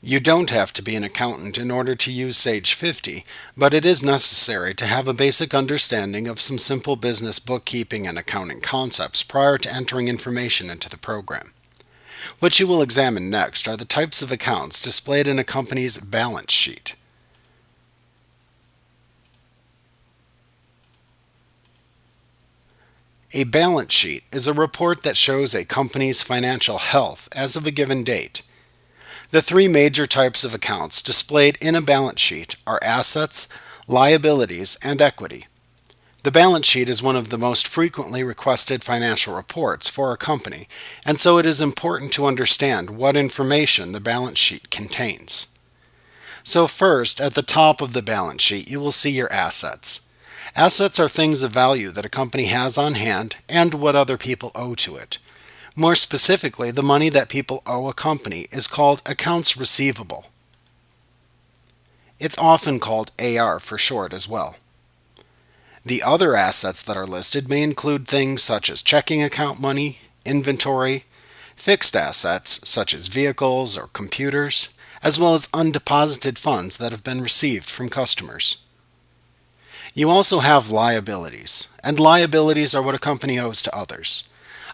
You don't have to be an accountant in order to use Sage 50, but it is necessary to have a basic understanding of some simple business bookkeeping and accounting concepts prior to entering information into the program. What you will examine next are the types of accounts displayed in a company's balance sheet. A balance sheet is a report that shows a company's financial health as of a given date. The three major types of accounts displayed in a balance sheet are assets, liabilities, and equity. The balance sheet is one of the most frequently requested financial reports for a company, and so it is important to understand what information the balance sheet contains. So first, at the top of the balance sheet, you will see your assets. Assets are things of value that a company has on hand and what other people owe to it. More specifically, the money that people owe a company is called accounts receivable. It's often called AR for short as well. The other assets that are listed may include things such as checking account money, inventory, fixed assets such as vehicles or computers, as well as undeposited funds that have been received from customers. You also have liabilities, and liabilities are what a company owes to others.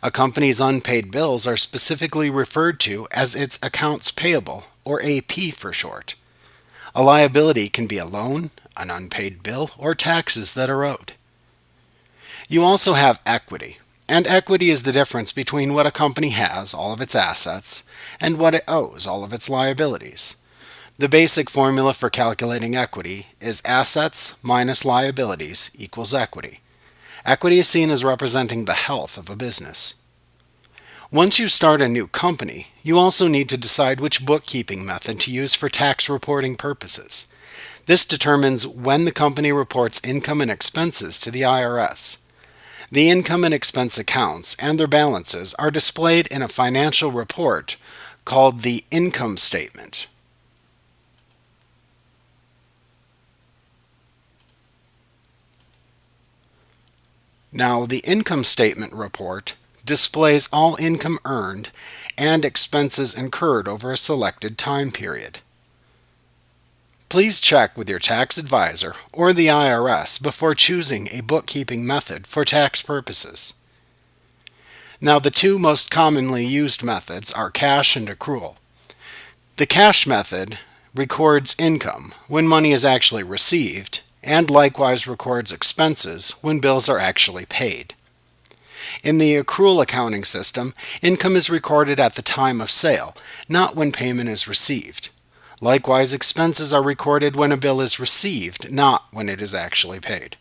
A company's unpaid bills are specifically referred to as its accounts payable, or AP for short. A liability can be a loan, an unpaid bill, or taxes that are owed. You also have equity, and equity is the difference between what a company has, all of its assets, and what it owes, all of its liabilities. The basic formula for calculating equity is assets minus liabilities equals equity. Equity is seen as representing the health of a business. Once you start a new company, you also need to decide which bookkeeping method to use for tax reporting purposes. This determines when the company reports income and expenses to the IRS. The income and expense accounts and their balances are displayed in a financial report called the income statement. Now, the income statement report displays all income earned and expenses incurred over a selected time period. Please check with your tax advisor or the IRS before choosing a bookkeeping method for tax purposes. Now, the two most commonly used methods are cash and accrual. The cash method records income when money is actually received, and likewise records expenses when bills are actually paid. In the accrual accounting system, income is recorded at the time of sale, not when payment is received. Likewise, expenses are recorded when a bill is received, not when it is actually paid.